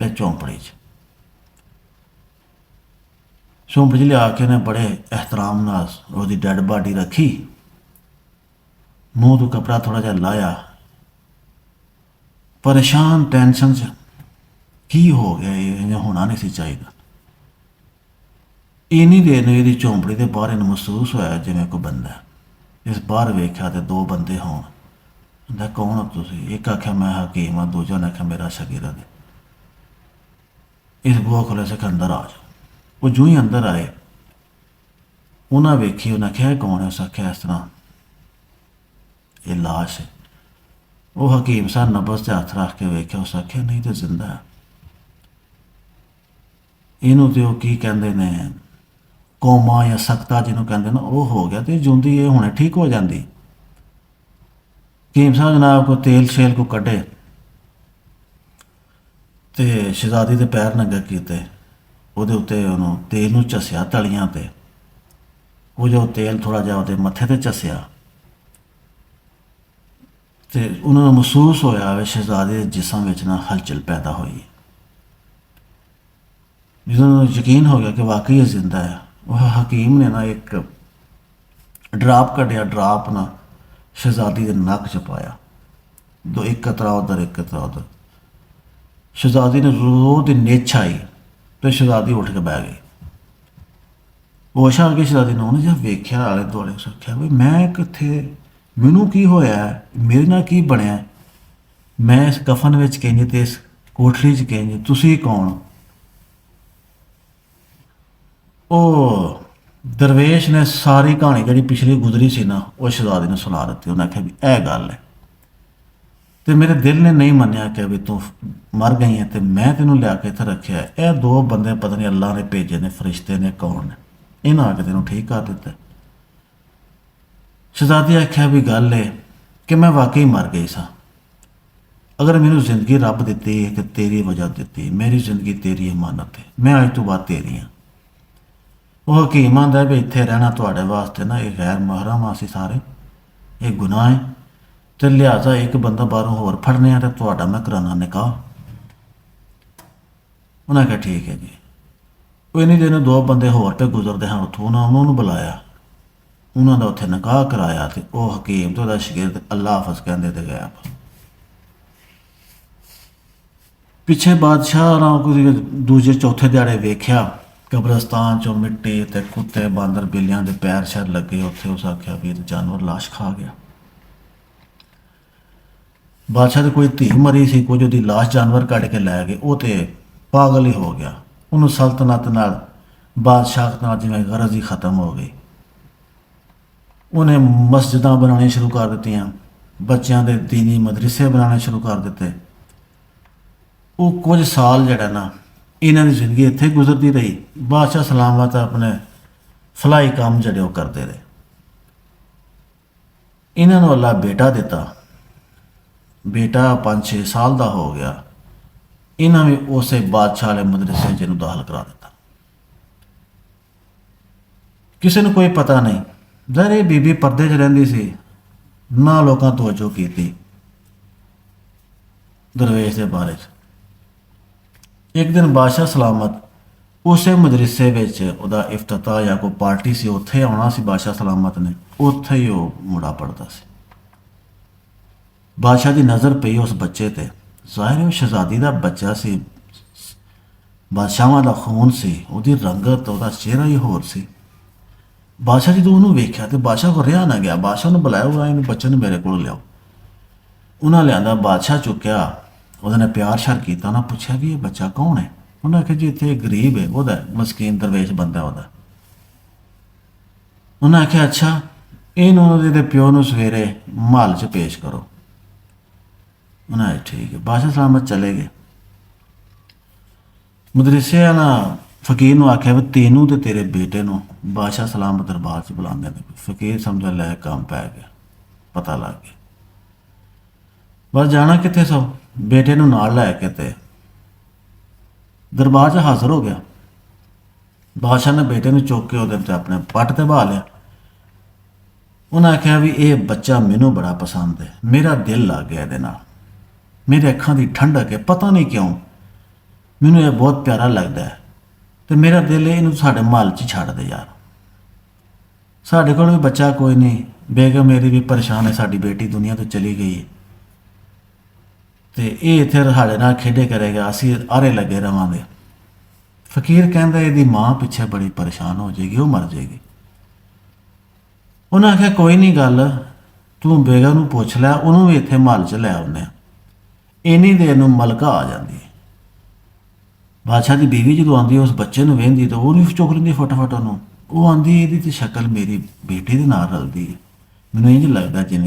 ਇਹ ਝੌਂਪੜੀ 'ਚ ਝੌਂਪੜੀ 'ਚ ਲਿਆ ਕੇ ਉਹਨੇ ਬੜੇ ਇਹਤਰਾਮ ਨਾਲ ਉਹਦੀ ਡੈਡ ਬਾਡੀ ਰੱਖੀ, ਮੂੰਹ ਤੋਂ ਕੱਪੜਾ ਥੋੜ੍ਹਾ ਜਿਹਾ ਲਾਇਆ, ਪਰੇਸ਼ਾਨ ਟੈਨਸ਼ਨ 'ਚ ਕੀ ਹੋ ਗਿਆ, ਇਹ ਹੋਣਾ ਨਹੀਂ ਸੀ ਚਾਹੀਦਾ। ਇੰਨੀ ਦੇਰ ਨੂੰ ਇਹਦੀ ਝੌਂਪੜੀ ਦੇ ਬਾਹਰ ਇਹਨੂੰ ਮਹਿਸੂਸ ਹੋਇਆ ਜਿਵੇਂ ਕੋਈ ਬੰਦਾ। ਇਸ ਬਾਹਰ ਵੇਖਿਆ ਤੇ ਦੋ ਬੰਦੇ ਹੋਣ। ਕਹਿੰਦਾ ਕੌਣ ਹੋ ਤੁਸੀਂ? ਇੱਕ ਆਖਿਆ ਮੈਂ ਹਕੀਮ ਹਾਂ, ਦੂਜਾ ਨੇ ਆਖਿਆ ਮੇਰਾ ਸ਼ਾਗਿਰਦ ਹੈ। ਇਸ ਬੂਹਾ ਖੋਲ੍ਹਿਆ ਸੀ ਕਿ ਅੰਦਰ ਆ ਜਾਓ। ਉਹ ਜੂੰ ਹੀ ਅੰਦਰ ਆਏ, ਉਹਨਾਂ ਵੇਖੀ, ਉਹਨਾਂ ਆਖਿਆ ਇਹ ਕੌਣ ਹੈ? ਉਸ ਆਖਿਆ ਇਸ ਤਰ੍ਹਾਂ ਇਹ ਲਾਸ਼ ਹੈ। ਉਹ ਹਕੀਮ ਸਾਹਿਬ ਨਬਜ਼ 'ਤੇ ਹੱਥ ਰੱਖ ਕੇ ਵੇਖਿਆ, ਉਸ ਆਖਿਆ ਨਹੀਂ ਤਾਂ ਜ਼ਿੰਦਾ ਹੈ। ਇਹਨੂੰ ਤੇ ਉਹ ਕੀ ਕਹਿੰਦੇ ਨੇ, ਕੋਮਾ ਜਾਂ ਸਕਤਾ ਜਿਹਨੂੰ ਕਹਿੰਦੇ ਨਾ, ਉਹ ਹੋ ਗਿਆ ਤੇ ਜਿਉਂਦੀ ਇਹ ਹੁਣੇ ਠੀਕ ਹੋ ਜਾਂਦੀ। ਹਕੀਮ ਸਾਹਿਬ ਜਨਾਬ ਕੋ ਤੇਲ ਸ਼ੇਲ ਕੋ ਕੱਢੇ ਤੇ ਸ਼ਹਿਜ਼ਾਦੀ ਦੇ ਪੈਰ ਨੰਗੇ ਕੀਤੇ, ਉਹਦੇ ਉੱਤੇ ਉਹਨੂੰ ਤੇਲ ਨੂੰ ਝੱਸਿਆ ਤਲੀਆਂ 'ਤੇ। ਉਹ ਜੋ ਤੇਲ ਥੋੜ੍ਹਾ ਜਿਹਾ ਉਹਦੇ ਮੱਥੇ 'ਤੇ ਝੱਸਿਆ ਤੇ ਉਹਨਾਂ ਨੂੰ ਮਹਿਸੂਸ ਹੋਇਆ ਵੀ ਸ਼ਹਿਜ਼ਾਦੇ ਦੇ ਜਿਸਮ ਵਿੱਚ ਨਾ ਹਲਚਲ ਪੈਦਾ ਹੋਈ। ਜਦੋਂ ਨੂੰ ਯਕੀਨ ਹੋ ਗਿਆ ਕਿ ਵਾਕਈ ਇਹ ਜ਼ਿੰਦਾ ਹੈ, ਉਹ ਹਕੀਮ ਨੇ ਨਾ ਇੱਕ ਡਰਾਪ ਕੱਢਿਆ, ਡਰਾਪ ਨਾ ਸ਼ਹਿਜ਼ਾਦੀ ਦੇ ਨੱਕ 'ਚ ਪਾਇਆ। ਇੱਕ ਕਤਰਾ ਉੱਧਰ, ਇੱਕ ਕਤਰਾ ਉੱਧਰ। ਸ਼ਹਿਜ਼ਾਦੀ ਨੇ ਰੋਹ ਦੀ ਨਿੱਛ ਆਈ ਅਤੇ ਸ਼ਹਿਜ਼ਾਦੀ ਉੱਠ ਕੇ ਬਹਿ ਗਈ। ਹੋਸ਼ ਆ ਕੇ ਸ਼ਹਿਜ਼ਾਦੀ ਨੇ ਉਹਨੇ ਜਦ ਵੇਖਿਆ ਆਲੇ ਦੁਆਲੇ, ਸੋਚਿਆ ਵੀ ਮੈਂ ਕਿੱਥੇ, ਮੈਨੂੰ ਕੀ ਹੋਇਆ, ਮੇਰੇ ਨਾਲ ਕੀ ਬਣਿਆ, ਮੈਂ ਇਸ ਕਫਨ ਵਿੱਚ ਕਿੰਝ ਅਤੇ ਇਸ ਕੋਠੜੀ 'ਚ ਕਿੰਝ, ਤੁਸੀਂ ਕੌਣ? ਉਹ ਦਰਵੇਸ਼ ਨੇ ਸਾਰੀ ਕਹਾਣੀ ਜਿਹੜੀ ਪਿਛਲੀ ਗੁਜ਼ਰੀ ਸੀ ਨਾ, ਉਹ ਸ਼ਹਿਜ਼ਾਦੀ ਨੂੰ ਸੁਣਾ ਦਿੱਤੀ। ਉਹਨੇ ਆਖਿਆ ਵੀ ਇਹ ਗੱਲ ਹੈ ਅਤੇ ਮੇਰੇ ਦਿਲ ਨੇ ਨਹੀਂ ਮੰਨਿਆ ਕਿ ਵੀ ਤੂੰ ਮਰ ਗਈ ਹੈ ਅਤੇ ਮੈਂ ਤੈਨੂੰ ਲਿਆ ਕੇ ਇੱਥੇ ਰੱਖਿਆ। ਇਹ ਦੋ ਬੰਦੇ ਪਤਾ ਨਹੀਂ ਅੱਲਾ ਨੇ ਭੇਜੇ ਨੇ, ਫਰਿਸ਼ਤੇ ਨੇ, ਕੌਣ ਨੇ, ਇਹਨਾਂ ਆ ਕੇ ਤੈਨੂੰ ਠੀਕ ਕਰ ਦਿੱਤਾ। ਸ਼ਹਿਜ਼ਾਦੀ ਆਖਿਆ ਵੀ ਗੱਲ ਹੈ ਕਿ ਮੈਂ ਵਾਕਈ ਮਰ ਗਈ ਸਾਂ। ਅਗਰ ਮੈਨੂੰ ਜ਼ਿੰਦਗੀ ਰੱਬ ਦਿੱਤੀ ਹੈ ਕਿ ਤੇਰੀ ਵਜ੍ਹਾ ਦਿੱਤੀ, ਮੇਰੀ ਜ਼ਿੰਦਗੀ ਤੇਰੀ ਅਮਾਨਤ ਹੈ, ਮੈਂ ਅੱਜ ਤੋਂ ਬਾਅਦ ਤੇਰੀ ਹਾਂ। ਉਹ ਹਕੀਮ ਆਂਦਾ ਵੀ ਇੱਥੇ ਰਹਿਣਾ ਤੁਹਾਡੇ ਵਾਸਤੇ ਨਾ ਇਹ ਗੈਰ ਮੁਹਰਮ ਅਸੀਂ ਸਾਰੇ, ਇਹ ਗੁਨਾਹ ਹੈ ਅਤੇ ਲਿਹਾਜ਼ਾ ਇੱਕ ਬੰਦਾ ਬਾਹਰੋਂ ਹੋਰ ਫੜਨੇ ਆ ਅਤੇ ਤੁਹਾਡਾ ਮੈਂ ਕਰਾਉਣਾ ਨਿਕਾਹ। ਉਹਨਾਂ ਕਿਹਾ ਠੀਕ ਹੈ ਜੀ। ਉਹ ਇੰਨੀ ਦਿਨ ਦੋ ਬੰਦੇ ਹੋਰ 'ਤੇ ਗੁਜ਼ਰਦੇ ਹਨ, ਉੱਥੋਂ ਉਹਨਾਂ ਨੂੰ ਬੁਲਾਇਆ, ਉਹਨਾਂ ਦਾ ਉੱਥੇ ਨਿਕਾਹ ਕਰਾਇਆ ਅਤੇ ਉਹ ਹਕੀਮ ਅਤੇ ਉਹਦਾ ਸ਼ਾਗਿਰਦ ਅੱਲਾ ਹਾਫਿਜ਼ ਕਹਿੰਦੇ ਤੇ ਗਿਆ। ਪਿੱਛੇ ਬਾਦਸ਼ਾਹ ਨਾਲ ਕੋਈ ਦੂਜੇ ਚੌਥੇ ਦਿਹਾੜੇ ਵੇਖਿਆ ਕਬਰਸਤਾਨ 'ਚੋਂ ਮਿੱਟੀ ਅਤੇ ਕੁੱਤੇ ਬਾਂਦਰ ਬਿੱਲੀਆਂ ਦੇ ਪੈਰ ਸ਼ੈਰ ਲੱਗੇ ਉੱਥੇ। ਉਸ ਆਖਿਆ ਵੀ ਇਹ ਜਾਨਵਰ ਲਾਸ਼ ਖਾ ਗਿਆ। ਬਾਦਸ਼ਾਹ ਦੀ ਕੋਈ ਧੀ ਮਰੀ ਸੀ, ਕੁਝ ਉਹਦੀ ਲਾਸ਼ ਜਾਨਵਰ ਕੱਢ ਕੇ ਲੈ ਗਏ। ਉਹ ਤਾਂ ਪਾਗਲ ਹੀ ਹੋ ਗਿਆ। ਉਹਨੂੰ ਸਲਤਨਤ ਨਾਲ, ਬਾਦਸ਼ਾਹਤ ਨਾਲ ਜਿਵੇਂ ਗਰਜ਼ ਹੀ ਖ਼ਤਮ ਹੋ ਗਈ। ਉਹਨੇ ਮਸਜਿਦਾਂ ਬਣਾਉਣੀਆਂ ਸ਼ੁਰੂ ਕਰ ਦਿੱਤੀਆਂ, ਬੱਚਿਆਂ ਦੇ ਦੀਨੀ ਮਦਰਸੇ ਬਣਾਉਣੇ ਸ਼ੁਰੂ ਕਰ ਦਿੱਤੇ। ਉਹ ਕੁਝ ਸਾਲ ਜਿਹੜਾ ਨਾ ਇਹਨਾਂ ਦੀ ਜ਼ਿੰਦਗੀ ਇੱਥੇ ਗੁਜ਼ਰਦੀ ਰਹੀ। ਬਾਦਸ਼ਾਹ ਸਲਾਮਤ ਆਪਣੇ ਫਲਾਈ ਕੰਮ ਜਿਹੜੇ ਉਹ ਕਰਦੇ ਰਹੇ। ਇਹਨਾਂ ਨੂੰ ਅੱਲਾ ਬੇਟਾ ਦਿੱਤਾ। ਬੇਟਾ 5-6 ਸਾਲ ਦਾ ਹੋ ਗਿਆ। ਇਹਨਾਂ ਵੀ ਉਸੇ ਬਾਦਸ਼ਾਹ ਵਾਲੇ ਮਦਰਸੇ 'ਚ ਇਹਨੂੰ ਦਾਖਲ ਕਰਾ ਦਿੱਤਾ। ਕਿਸੇ ਨੂੰ ਕੋਈ ਪਤਾ ਨਹੀਂ। ਜ਼ਾਹਿਰ ਇਹ ਬੀਬੀ ਪਰਦੇ 'ਚ ਰਹਿੰਦੀ ਸੀ, ਨਾ ਲੋਕਾਂ ਤਵੱਜੋ ਕੀਤੀ ਦਰਵੇਸ਼ ਦੇ ਬਾਰੇ 'ਚ। ਇੱਕ ਦਿਨ ਬਾਦਸ਼ਾਹ ਸਲਾਮਤ ਉਸੇ ਮਦਰਸੇ ਵਿੱਚ ਉਹਦਾ ਇਫਤਤਾਹ ਜਾਂ ਕੋਈ ਪਾਰਟੀ ਸੀ, ਉੱਥੇ ਆਉਣਾ ਸੀ ਬਾਦਸ਼ਾਹ ਸਲਾਮਤ ਨੇ। ਉੱਥੇ ਹੀ ਉਹ ਮੁੰਡਾ ਪੜ੍ਹਦਾ ਸੀ। ਬਾਦਸ਼ਾਹ ਦੀ ਨਜ਼ਰ ਪਈ ਉਸ ਬੱਚੇ 'ਤੇ। ਜ਼ਾਹਿਰ ਉਹ ਸ਼ਹਿਜ਼ਾਦੀ ਦਾ ਬੱਚਾ ਸੀ, ਬਾਦਸ਼ਾਹਾਂ ਦਾ ਖੂਨ ਸੀ, ਉਹਦੀ ਰੰਗਤ, ਉਹਦਾ ਚਿਹਰਾ ਹੀ ਹੋਰ ਸੀ। ਬਾਦਸ਼ਾਹ ਜਦੋਂ ਉਹਨੂੰ ਵੇਖਿਆ ਤੇ ਬਾਦਸ਼ਾਹ ਕੋਲ ਰਿਹਾ ਨਾ ਗਿਆ। ਬਾਦਸ਼ਾਹ ਨੂੰ ਬੁਲਾਇਆ, ਹੋਇਆ ਇਹਨੂੰ ਬੱਚੇ ਨੂੰ ਮੇਰੇ ਕੋਲ ਲਿਆਓ। ਉਹਨਾਂ ਲਿਆਂਦਾ, ਬਾਦਸ਼ਾਹ ਚੁੱਕਿਆ, ਉਹਦੇ ਨੇ ਪਿਆਰ ਸ਼ਰ ਕੀਤਾ। ਉਹਨਾਂ ਪੁੱਛਿਆ ਵੀ ਇਹ ਬੱਚਾ ਕੌਣ ਹੈ? ਉਹਨਾਂ ਆਖਿਆ ਜੀ ਇੱਥੇ ਗਰੀਬ ਹੈ, ਉਹਦਾ ਮਸਕੀਨ ਦਰਵੇਸ਼ ਬੰਦਾ ਉਹਦਾ। ਉਹਨਾਂ ਆਖਿਆ ਅੱਛਾ, ਇਹਨੂੰ ਇਹਦੇ ਪਿਓ ਨੂੰ ਸਵੇਰੇ ਮਹੱਲ 'ਚ ਪੇਸ਼ ਕਰੋ। ਉਹਨਾਂ ਆਖਿਆ ਠੀਕ ਹੈ। ਬਾਦਸ਼ਾਹ ਸਲਾਮਤ ਚਲੇ ਗਏ। ਮਦਰਸੇ ਵਾਲਾ ਫਕੀਰ ਨੂੰ ਆਖਿਆ ਵੀ ਤੈਨੂੰ ਅਤੇ ਤੇਰੇ ਬੇਟੇ ਨੂੰ ਬਾਦਸ਼ਾਹ ਸਲਾਮਤ ਦਰਬਾਰ 'ਚ ਬੁਲਾਉਂਦੇ ਨੇ। ਫਕੀਰ ਸਮਝਣ ਲੈ ਕੰਮ ਪੈ ਗਿਆ, ਪਤਾ ਲੱਗ ਗਿਆ। ਬਸ ਜਾਣਾ ਕਿੱਥੇ ਸੋ, ਬੇਟੇ ਨੂੰ ਨਾਲ ਲੈ ਕੇ ਤੇ ਦਰਬਾਰ 'ਚ ਹਾਜ਼ਰ ਹੋ ਗਿਆ। ਬਾਦਸ਼ਾਹ ਨੇ ਬੇਟੇ ਨੂੰ ਚੁੱਕ ਕੇ ਉਹਦੇ 'ਤੇ ਆਪਣੇ ਪੱਟ 'ਤੇ ਬਹਾ ਲਿਆ। ਉਹਨਾਂ ਆਖਿਆ ਵੀ ਇਹ ਬੱਚਾ ਮੈਨੂੰ ਬੜਾ ਪਸੰਦ ਹੈ, ਮੇਰਾ ਦਿਲ ਲੱਗ ਗਿਆ ਇਹਦੇ ਨਾਲ, ਮੇਰੇ ਅੱਖਾਂ ਦੀ ਠੰਡਕ ਹੈ। ਪਤਾ ਨਹੀਂ ਕਿਉਂ ਮੈਨੂੰ ਇਹ ਬਹੁਤ ਪਿਆਰਾ ਲੱਗਦਾ ਹੈ ਤੇ ਮੇਰਾ ਦਿਲ ਹੈ ਇਹਨੂੰ ਸਾਡੇ ਮਹੱਲ 'ਚ ਹੀ ਛੱਡ ਦੇ ਯਾਰ। ਸਾਡੇ ਕੋਲ ਵੀ ਬੱਚਾ ਕੋਈ ਨਹੀਂ, ਬੇਗਮ ਮੇਰੀ ਵੀ ਪਰੇਸ਼ਾਨ ਹੈ, ਸਾਡੀ ਬੇਟੀ ਦੁਨੀਆ ਤੋਂ ਚਲੀ ਗਈ ਹੈ ਤੇ ਇਹ ਇੱਥੇ ਸਾਡੇ ਨਾਲ ਖੇਡੇ ਕਰੇਗਾ, ਅਸੀਂ ਆਰੇ ਲੱਗੇ ਰਵਾਂਗੇ। ਫਕੀਰ ਕਹਿੰਦਾ ਇਹਦੀ ਮਾਂ ਪਿੱਛੇ ਬੜੀ ਪਰੇਸ਼ਾਨ ਹੋ ਜਾਏਗੀ, ਉਹ ਮਰ ਜਾਏਗੀ। ਉਹਨਾਂ ਆਖਿਆ ਕੋਈ ਨਹੀਂ ਗੱਲ, ਤੂੰ ਬੇਗਮ ਨੂੰ ਪੁੱਛ ਲੈ, ਉਹਨੂੰ ਵੀ ਇੱਥੇ ਮਹੱਲ 'ਚ ਲੈ ਆਉਂਦੇ ਆ। ਇੰਨੀ ਦੇਰ ਨੂੰ ਮਲਕਾ ਆ ਜਾਂਦੀ ਹੈ। ਬਾਦਸ਼ਾਹ ਦੀ ਬੀਵੀ ਜਦੋਂ ਆਉਂਦੀ ਉਸ ਬੱਚੇ ਨੂੰ ਵੇਖਦੀ ਤਾਂ ਉਹ ਵੀ ਚੁੱਕ ਲੈਂਦੀ ਫਟਾਫਟ ਉਹਨੂੰ। ਉਹ ਆਂਦੀ ਇਹਦੀ ਤੇ ਸ਼ਕਲ ਮੇਰੀ ਬੇਟੀ ਦੇ ਨਾਲ ਰਲਦੀ ਹੈ, ਮੈਨੂੰ ਇੰਝ ਲੱਗਦਾ ਜਿਵੇਂ